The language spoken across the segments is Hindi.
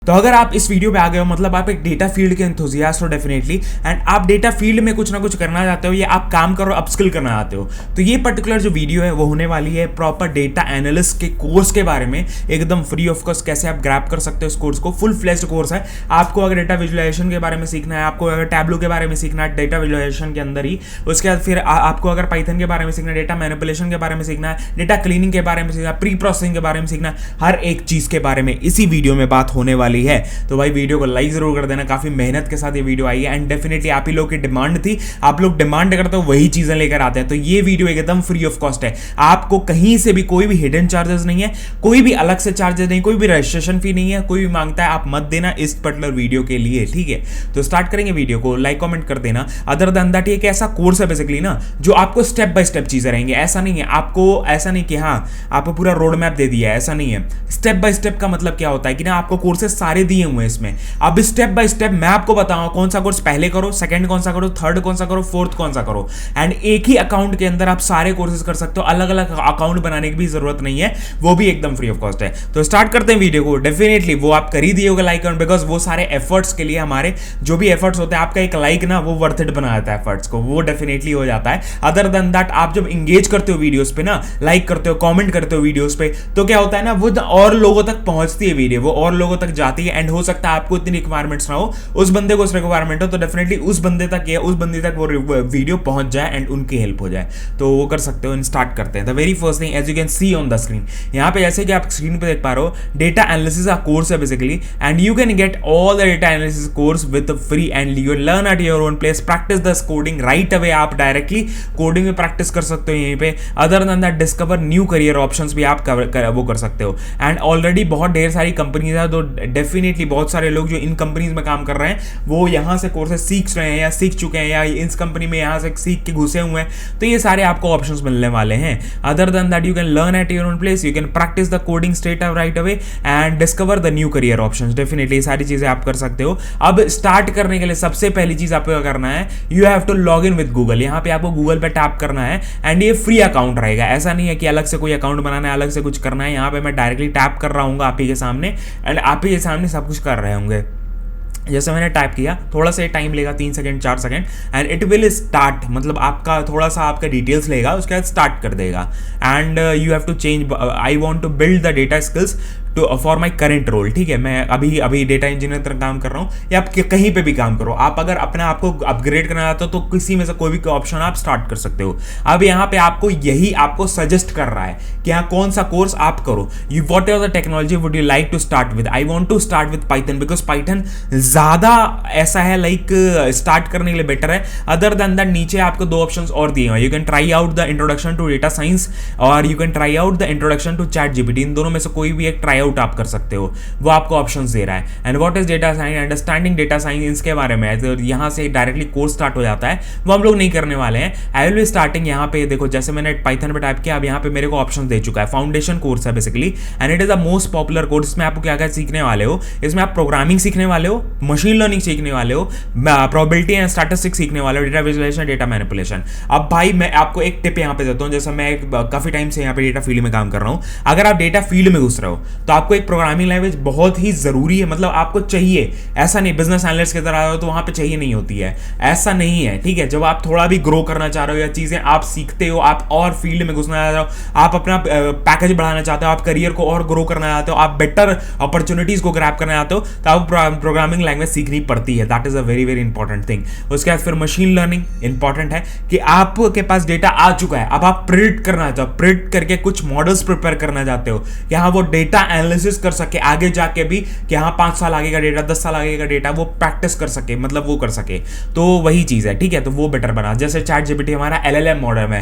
तो अगर आप इस वीडियो पे आ गए हो मतलब आप एक डेटा फील्ड के एंथुजियास्ट हो डेफिनेटली, एंड आप डेटा फील्ड में कुछ ना कुछ करना चाहते हो या आप काम करो अपस्किल करना चाहते हो, तो ये पर्टिकुलर जो वीडियो है वो होने वाली है प्रॉपर डेटा एनालिस्ट के कोर्स के बारे में, एकदम फ्री ऑफ कॉस्ट कैसे आप ग्रैब कर सकते हो इस कोर्स को। फुल फ्लेज्ड कोर्स है। आपको अगर डेटा विजुअलाइजेशन के बारे में सीखना है, आपको अगर टैब्लू के बारे में सीखना है डेटा विजुअलाइजेशन के अंदर ही, उसके बाद फिर आपको अगर पाइथन के बारे में सीखना है, डेटा मैनिपुलेशन के बारे में सीखना है, डेटा क्लीनिंग के बारे में सीखना है, प्री प्रोसेसिंग के बारे में सीखना है, हर एक चीज के बारे में इसी वीडियो में बात होने वाली है। तो भाई वीडियो को लाइक जरूर कर देना, काफी मेहनत के साथ ये वीडियो आई है एंड डेफिनेटली आप ही लोग की डिमांड थी, आप लोग डिमांड करते हो वही चीजें लेकर आते हैं। तो ये वीडियो एकदम फ्री ऑफ कॉस्ट है, आपको कहीं से भी कोई भी हिडन चार्जेस नहीं है, कोई भी अलग से चार्जेस नहीं, कोई भी रजिस्ट्रेशन फी नहीं है, कोई भी मांगता है आप मत देना इस पर्टिकुलर वीडियो के लिए, ठीक है। तो स्टार्ट करेंगे वीडियो को, लाइक कमेंट कर देना। अदर देन दैट ये एक ऐसा कोर्स है बेसिकली ना जो आपको स्टेप बाय स्टेप चीजें रहेंगी। ऐसा नहीं है आपको, ऐसा नहीं कि हाँ आपको पूरा रोड मैप दे दिया है, ऐसा नहीं है। स्टेप बाय स्टेप का मतलब क्या होता है कि ना आपको कोर्सेस सारे दिए हुए हैं इसमें, अब स्टेप बाय स्टेप मैं आपको बताऊंगा कौन सा कोर्स पहले करो, सेकंड कौन सा करो, थर्ड कौन सा करो, फोर्थ कौन सा करो, एंड एक ही अकाउंट के अंदर आप सारे कोर्सेज कर सकते हो। अलग अलग अकाउंट बनाने की भी जरूरत नहीं है, वो भी एकदम फ्री ऑफ कॉस्ट है। तो स्टार्ट करते हैं वीडियो को। डेफिनेटली वो आप कर ही दिए होगा लाइक, बिकॉज वो सारे एफर्ट्स के लिए हमारे जो भी एफर्ट्स होते हैं, आपका एक लाइक ना वो वर्थ इट बना देता है एफर्ट्स को, वो डेफिनेटली हो जाता है। अदर देन दैट आप जब इंगेज करते हो वीडियोस पे ना, लाइक करते हो, कमेंट करते हो वीडियोस पे, तो क्या होता है ना वो और लोगों तक पहुंचती है वीडियो, वो और लोगों तक जाती है, एंड हो सकता है आपको इतनी रिक्वायरमेंट्स ना हो, उस बंदे को उस रिक्वायरमेंट हो, तो डेफिनेटली उस बंदे तक या उस बंदे तक वो वीडियो पहुंच जाए एंड उनकी हेल्प हो जाए। तो वो कर सकते हो। स्टार्ट करते हैं। The very first thing as you can see on the screen, यहाँ पे जैसे कि आप स्क्रीन पे देख पा रहे हो, डेटा एनालिसिस का कोर्स है basically, and you can get all the data analysis course with free and you learn at your own place, practice the coding right away. आप डायरेक्टली कोडिंग में प्रैक्टिस कर सकते हो यहीं पे। Other than that discover new career options भी आप वो कर सकते हो। एंड ऑलरेडी बहुत ढेर सारी कंपनीज है, तो डेफिनेटली बहुत सारे लोग जो इन कंपनीज में काम कर रहे हैं वो यहाँ से कोर्सेज सीख रहे हैं या सीख चुके हैं या इस कंपनी में यहाँ से सीख के घुसे हुए हैं, तो ये सारे आपको ऑप्शंस मिलने वाले हैं। Other than that you can learn at your own place, you can practice the coding straight right away and discover the new career options. Definitely ये सारी चीजें आप कर सकते हो। अब स्टार्ट करने के लिए सबसे पहली चीज आपको क्या करना है, you have to log in with Google. यहाँ पे आपको गूगल पे टैप करना है एंड ये फ्री अकाउंट रहेगा, ऐसा नहीं है कि अलग से कोई अकाउंट बनाना है, अलग से कुछ करना है। यहाँ पे मैं डायरेक्टली टैप कर रहा हूँ आप ही के सामने एंड आप ही के सामने सब कुछ कर रहे होंगे। जैसे मैंने टाइप किया, थोड़ा सा टाइम लेगा 3 second 4 second and it will start, मतलब आपका थोड़ा सा आपका डिटेल्स लेगा, उसके बाद स्टार्ट कर देगा। And you have to change, I want to build the data skills to for my current role, ठीक है। मैं अभी डेटा इंजीनियर तरह काम कर रहा हूँ, या आप कहीं पे भी काम करो, आप अगर अपने आप को अपग्रेड करना चाहते हो तो किसी में से कोई भी ऑप्शन आप स्टार्ट कर सकते हो। अब यहाँ पे आपको यही आपको सजेस्ट कर रहा है कि हाँ कौन सा कोर्स आप करो। You whatever the technology would you like to start with. I want to start with Python because Python ज्यादा ऐसा है लाइक स्टार्ट करने के लिए बेटर है। अदर देन दैट नीचे आपको 2 ऑप्शन और दिए हैं, you can try out the introduction to data science और you can try out the introduction to ChatGPT. इन दोनों में से कोई भी एक ट्राई आउट आप कर सकते हो, वो आपको ऑप्शंस दे रहा है। And what is data science, understanding data science, इसके बारे में तो यहाँ से डायरेक्टली कोर्स स्टार्ट हो जाता है, वो हम लोग नहीं करने वाले हैं। आई विल बी स्टार्टिंग यहाँ पे देखो, जैसे मैंने पाइथन पे टाइप किया, अब यहाँ पे मेरे को ऑप्शन दे चुका है। फाउंडेशन कोर्स है basically and it is the most popular course. इसमें आपको क्या क्या सीखने वाले हो, इसमें आप प्रोग्रामिंग सीखने वाले हो, मशीन लर्निंग सीखने वाले हो, प्रोबेबिलिटी एंड स्टैटिस्टिक्स सीखने वाले हो, डेटा विजुअलाइजेशन, डेटा मैनिपुलेशन। अब भाई मैं आपको एक टिप यहाँ पे देता हूँ, जैसे मैं काफी टाइम से यहाँ पे डेटा फील्ड में काम कर रहा हूँ। अगर आप डेटा फील्ड में घुस रहे हो तो आपको एक प्रोग्रामिंग लैंग्वेज बहुत ही जरूरी है, मतलब आपको चाहिए। ऐसा नहीं बिजनेस एनालिस्ट की तरह हो तो वहां पे चाहिए नहीं होती है, ऐसा नहीं है, ठीक है। जब आप थोड़ा भी ग्रो करना चाह रहे हो या चीजें आप सीखते हो, आप और फील्ड में घुसना चाह रहे हो, आप अपना पैकेज बढ़ाना चाहते हो, आप करियर को और ग्रो करना चाहते हो, आप बेटर अपॉर्चुनिटीज को ग्रैब करना चाहते हो, तो आपको प्रोग्रामिंग लैंग्वेज सीखनी पड़ती है। That is a very very important thing. उसके बाद फिर मशीन लर्निंग इंपॉर्टेंट है कि आपके पास डेटा आ चुका है, अब आप प्रिडिक्ट करना चाहते हो, प्रिडिक्ट करके कुछ मॉडल्स प्रिपेयर करना चाहते हो कि हाँ वो डेटा एनालिसिस कर सके आगे जाके भी, कि हाँ 5 साल आगे का डेटा, 10 साल आगे का डेटा वो प्रैक्टिस कर सके, मतलब वो कर सके। तो वही चीज है, ठीक है। तो वो बेटर बना, जैसे चैट जीपीटी हमारा एलएलएम मॉडल है,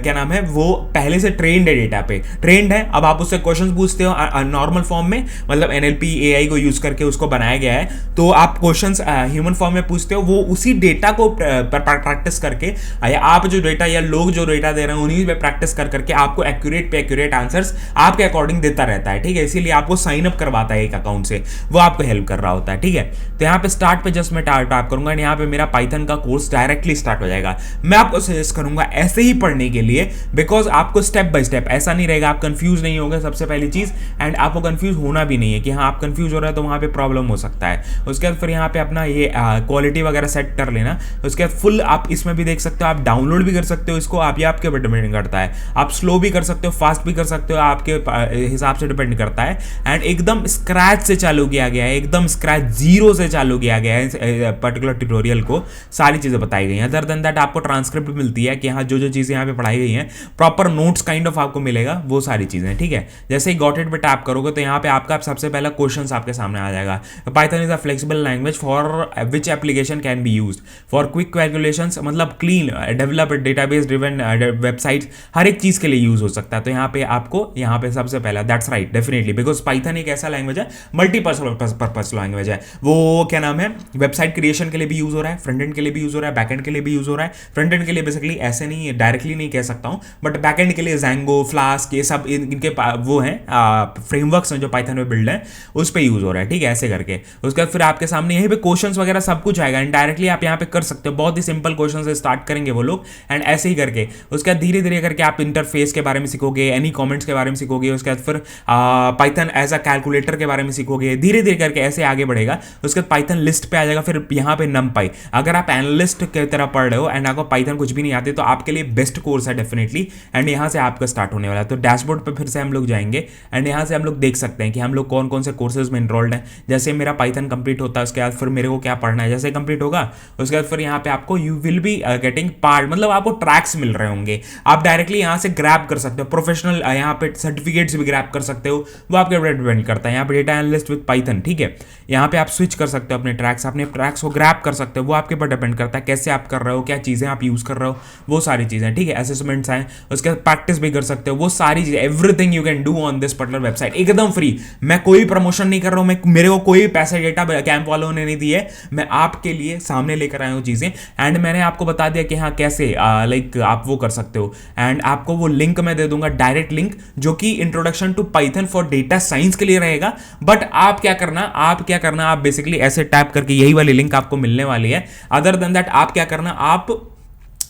क्या नाम है, वो पहले से ट्रेंड है, डेटा पे ट्रेंड है। अब आप उससे क्वेश्चन पूछते हो नॉर्मल फॉर्म में, मतलब एनएलपी एआई को यूज करके उसको बनाया गया है, तो आप क्वेश्चन ह्यूमन फॉर्म में पूछते हो, वो उसी डेटा को प्रैक्टिस करके, या आप जो डेटा या लोग जो डेटा दे रहे हैं उन्हीं पे प्रैक्टिस करके आपको एक्यूरेट पे एक्यूरेट आंसर्स आपके अकॉर्डिंग देता रहता है, ठीक है, इसीलिए आपको साइन अप करवाता है एक अकाउंट से, वो आपको हेल्प कर रहा होता है, ठीक है। तो यहाँ पे स्टार्ट पे जस्ट मैं टैप करूंगा, यहाँ पे मेरा पाइथन का कोर्स डायरेक्टली स्टार्ट हो जाएगा। मैं आपको सजेस्ट करूंगा ऐसे ही पढ़ने के लिए, बिकॉज आपको स्टेप बाय स्टेप, ऐसा नहीं रहेगा, आप कंफ्यूज नहीं होंगे सबसे पहली चीज, एंड आपको कंफ्यूज होना भी नहीं है कि हाँ आप कंफ्यूज हो रहे हैं तो वहाँ पे प्रॉब्लम हो सकता है। उसके बाद फिर यहाँ पे अपना ये क्वालिटी वगैरह सेट कर लेना। उसके बाद फुल आप इसमें भी देख सकते हो, आप डाउनलोड भी कर सकते हो इसको, आप ये आपके ऊपर डिपेंड करता है, आप स्लो भी कर सकते हो, फास्ट भी कर सकते हो, आपके हिसाब से डिपेंड करता है। एंड एकदम स्क्रैच से चालू किया गया है, एकदम स्क्रैच जीरो से चालू किया गया है पर्टिकुलर ट्यूटोरियल को, सारी चीजें बताई गई हैं। अदर देन दैट आपको ट्रांसक्रिप्ट भी मिलती है कि हाँ जो जो चीजें यहाँ पे पढ़ाई गई हैं, प्रॉपर नोट्स काइंड ऑफ आपको मिलेगा, वो सारी चीजें, ठीक है। जैसे ही गॉट इट पे टैप करोगे तो यहाँ पे आपका सबसे पहला क्वेश्चन आपके सामने आ जाएगा। Python is a flexible language for which application can be used for quick calculations, मतलब clean develop database driven websites, हर एक चीज के लिए यूज हो सकता है। तो यहाँ पे आपको यहाँ पे सबसे पहला, that's right, definitely, because Python एक ऐसा लैंग्वेज है, मल्टीपर्पज लैंग्वेज है, वो क्या नाम है, वेबसाइट क्रिएशन के लिए भी यूज हो रहा है, फ्रंट एंड के लिए भी यूज हो रहा है, बैक एंड के लिए भी यूज हो रहा है। फ्रंट एंड के लिए बेसिकली ऐसे नहीं डायरेक्टली नहीं कह सकता हूँ, बट बैक एंड के लिए Django, फ्लास्क, ये सब इनके वो हैं फ्रेमवर्क्स हैं जो पाइथन में बिल्ड है, उस पर यूज हो रहा है, ठीक है, ऐसे करके। उसके बाद फिर आपके सामने यहीं पे क्वेश्चंस वगैरह सब कुछ आएगा, एंड डायरेक्टली आप यहाँ पे कर सकते हो, बहुत ही सिंपल क्वेश्चन से स्टार्ट करेंगे वो लोग, एंड ऐसे ही करके उसके बाद धीरे धीरे करके आप इंटरफेस के बारे में सीखोगे, एनी कमेंट्स के बारे में सीखोगे, उसके बाद फिर पाइथन एज अ कैलकुलेटर के बारे में सीखोगे, धीरे धीरे करके ऐसे आगे बढ़ेगा। उसके बाद पाइथन लिस्ट पे आ जाएगा, फिर यहाँ पे नमपाई। अगर आप एनालिस्ट की तरह पढ़ रहे हो एंड आपको पाइथन कुछ भी नहीं आते तो आपके लिए बेस्ट कोर्स है डेफिनेटली, एंड यहाँ से आपका स्टार्ट होने वाला है। तो डैशबोर्ड पे फिर से हम लोग जाएंगे, एंड यहाँ से हम लोग देख सकते हैं कि हम लोग कौन कौन से कोर्सेज में इनरोल्ड हैं। जैसे मेरा पाइथन कंप्लीट होता है, उसके बाद फिर मेरे को क्या पढ़ना है, जैसे कंप्लीट होगा उसके बाद फिर यहाँ पे आपको you will be getting part, मतलब आपको ट्रैक्स मिल रहे होंगे, आप डायरेक्टली यहाँ से ग्रैब कर सकते हो, प्रोफेशनल यहाँ पे सर्टिफिकेट्स भी ग्रैब कर सकते हो, वो आपके ऊपर डिपेंड करता है। यहाँ पे डेटा एनालिस्ट विद पाइथन, ठीक है, यहाँ पे आप स्विच कर सकते हो अपने ट्रैक्स को ग्रैब कर सकते हो, वो आपके ऊपर डिपेंड करता है कैसे आप कर रहे हो, क्या चीज़ें आप यूज़ कर रहे हो, वो सारी चीज़ें, ठीक है। असेसमेंट्स हैं, उसके बाद प्रैक्टिस भी कर सकते हो, वो सारी चीज़ें, everything you can do on this particular website, एकदम फ्री। मैं कोई प्रमोशन नहीं कर रहा हूँ, मेरे को कोई पैसे डेटा कैंप वालों ने नहीं दिए, मैं आपके लिए सामने लेकर आया हूँ चीज़ें, एंड मैंने आपको बता दिया कि हाँ कैसे लाइक आप वो कर सकते हो। एंड आपको वो लिंक मैं दे दूंगा, डायरेक्ट लिंक, जो कि introduction to Python for data science के लिए रहेगा। बट आप क्या करना, आप बेसिकली ऐसे टैप करके यही वाली लिंक आपको मिलने वाली है। अदर देन दैट आप क्या करना, आप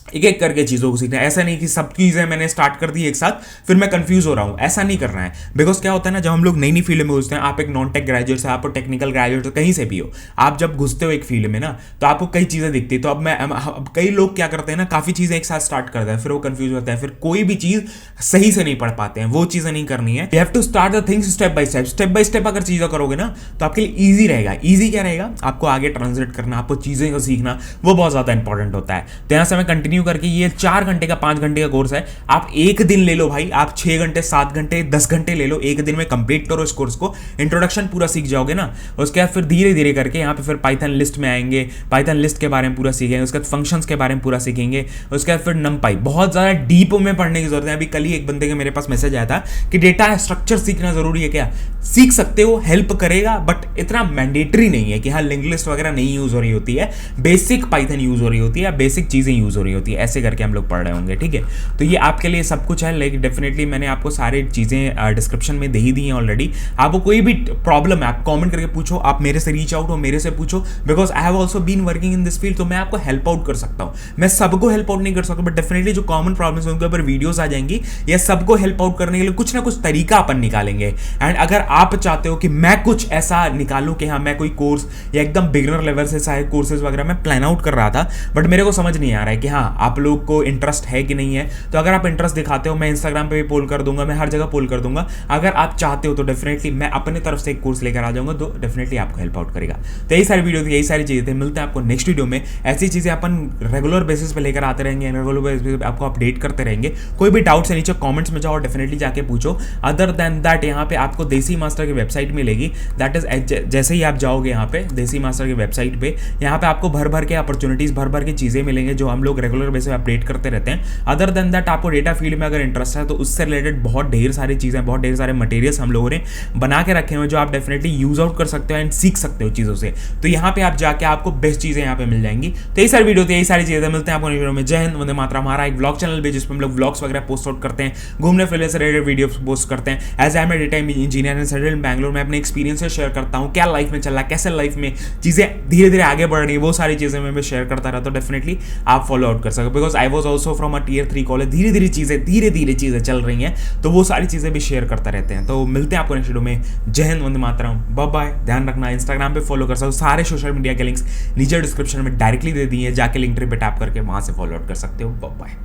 एक एक करके चीज़ों को सीखना है। ऐसा नहीं कि सब चीज़ें मैंने स्टार्ट कर दी एक साथ फिर मैं कंफ्यूज हो रहा हूँ, ऐसा नहीं करना है। बिकॉज क्या होता है ना, जब हम लोग नई नई फील्ड में घुसते हैं, आप एक नॉन टेक ग्रेजुएट से, आप टेक्निकल ग्रेजुएट हो, कहीं से भी हो, आप जब घुसते हो एक फील्ड में ना तो आपको कई चीज़ें दिखती है। तो अब कई लोग क्या करते हैं ना, काफ़ी चीज़ें एक साथ स्टार्ट करते हैं, फिर वो कंफ्यूज होता है, फिर कोई भी चीज़ सही से नहीं पढ़ पाते हैं। वो चीज़ें नहीं करनी है, you have to start the things step by step. अगर चीज़ें करोगे ना तो आपके लिए ईजी रहेगा। ईजी क्या रहेगा, आपको आगे ट्रांसलेट करना, आपको चीज़ें को सीखना, वो बहुत ज़्यादा इंपॉर्टेंट होता है। तो यहाँ से मैं कंटिन्यू करके, ये 4 घंटे का 5 घंटे का कोर्स है, आप एक दिन ले लो भाई, आप 6 घंटे 7 घंटे 10 घंटे ले लो, एक दिन में कंप्लीट करो इस कोर्स को, इंट्रोडक्शन पूरा सीख जाओगे ना। उसके बाद फिर धीरे धीरे करके यहाँ पे फिर पाइथन लिस्ट में आएंगे, पाइथन लिस्ट के बारे में पूरा सीखेंगे, उसके बाद फंक्शंस के बारे में पूरा सीखेंगे, उसके बाद फिर नमपाई। बहुत ज़्यादा डीप में पढ़ने की जरूरत है। अभी कल ही एक बंदे के मेरे पास मैसेज आया था कि डेटा स्ट्रक्चर सीखना जरूरी है क्या, सीख सकते हो, हेल्प करेगा, बट इतना मैंडेटरी नहीं है कि हाँ लिंक लिस्ट वगैरह नहीं यूज हो रही होती है, बेसिक पाइथन यूज हो रही होती है, बेसिक चीज़ें यूज हो रही होती है, ऐसे करके हम लोग पढ़ रहे होंगे, ठीक है। तो ये आपके लिए सब कुछ है, लेकिन डेफिनेटली मैंने आपको सारी चीज़ें डिस्क्रिप्शन में दे ही दी हैं ऑलरेडी। आपको कोई भी प्रॉब्लम है आप कमेंट करके पूछो, आप मेरे से रीच आउट हो, मेरे से पूछो, because I have also been working in this field. तो मैं आपको हेल्प आउट कर सकता हूँ, मैं सबको हेल्प आउट नहीं कर सकता, बट डेफिनेटली जो कॉमन प्रॉब्लम्स उनके ऊपर वीडियोस आ जाएंगी, या सबको हेल्प आउट करने के लिए कुछ ना कुछ तरीका अपन निकालेंगे। एंड अगर आप चाहते हो कि मैं कुछ ऐसा निकालूं कि हाँ मैं कोई कोर्स या एकदम बिगिनर लेवल से सारे कोर्सेज वगैरह मैं प्लान आउट कर रहा था, बट मेरे को समझ नहीं आ रहा है कि हाँ आप लोग को इंटरेस्ट है कि नहीं है, तो अगर आप इंटरेस्ट दिखाते हो, मैं इंस्टाग्राम पे भी पोल कर दूंगा, मैं हर जगह पोल कर दूंगा। अगर आप चाहते हो तो डेफिनेटली मैं अपने तरफ से एक कोर्स लेकर आ जाऊंगा, तो डेफिनेटली आपको हेल्प आउट करेगा। तो यही सारी वीडियो थी, यही सारी चीजें थे। मिलते हैं आपको नेक्स्ट वीडियो में। ऐसी चीजें अपन रेगुलर बेसिस पे लेकर आते रहेंगे, रेगुलर बेसिस पे आपको अपडेट करते रहेंगे। कोई भी डाउट्स है नीचे कॉमेंट्स में जाओ, डेफिनेटली जाके पूछो। अदर देन दैट यहाँ पे आपको देसी मास्टर की वेबसाइट मिलेगी, दैट इज जैसे ही आप जाओगे यहाँ पे देसी मास्टर की वेबसाइट पे, यहाँ पे आपको भर भर के अपॉर्चुनिटीज, भर भर की चीजें मिलेंगे जो हम लोग रेगुलर रेगुलर बेसिस पे अपडेट करते रहते हैं। अदर देन दैट आपको डेटा फील्ड में अगर इंटरेस्ट है तो उससे रिलेटेड बहुत ढेर सारी चीज़ें, बहुत ढेर सारे मटेरियल्स हम लोगों ने बना के रखे हुए जो आप डेफिनेटली यूज आउट कर सकते हो एंड सीख सकते हो चीज़ों से। तो यहाँ पे आप जाके आपको बेस्ट चीज़ें यहाँ पे मिल जाएंगी। तो यही सारी वीडियो थी, यही सारी चीज़ें, मिलते हैं आपको वीडियो में। जय हिंद, वंदे मातरम। हमारा एक ब्लॉग चैनल भी जिसमें हम लोग ब्लॉग्स वगैरह पोस्ट आउट करते हैं, घूमने फिरने से रिलेटेड वीडियो पोस्ट करते हैं। As I am a data engineer and settled in Bangalore, मैं अपने एक्सपीरियंसेस शेयर करता हूँ, क्या लाइफ में चल रहा है, कैसे लाइफ में चीज़ें धीरे धीरे आगे बढ़ रही है, वो सारी चीज़ें मैं शेयर करता रहता हूँ। डेफिनेटली आप फॉलो आउट कर सकते हो, because I was also from a Tier 3 college. धीरे धीरे चीज़ें चल रही हैं, तो वो सारी चीज़ें भी शेयर करता रहते हैं। तो मिलते हैं आपको नेक्स्ट वीडियो में। जय हिंद, वंदे मातरम, बाय बाय। ध्यान रखना, इंस्टाग्राम पे फॉलो कर सकते हो, सारे सोशल मीडिया के लिंक्स नीचे डिस्क्रिप्शन में डायरेक्टली दे दिए, जाके लिंक ट्री पे टैप करके वहाँ से फॉलो आउट कर सकते हो। Bye bye.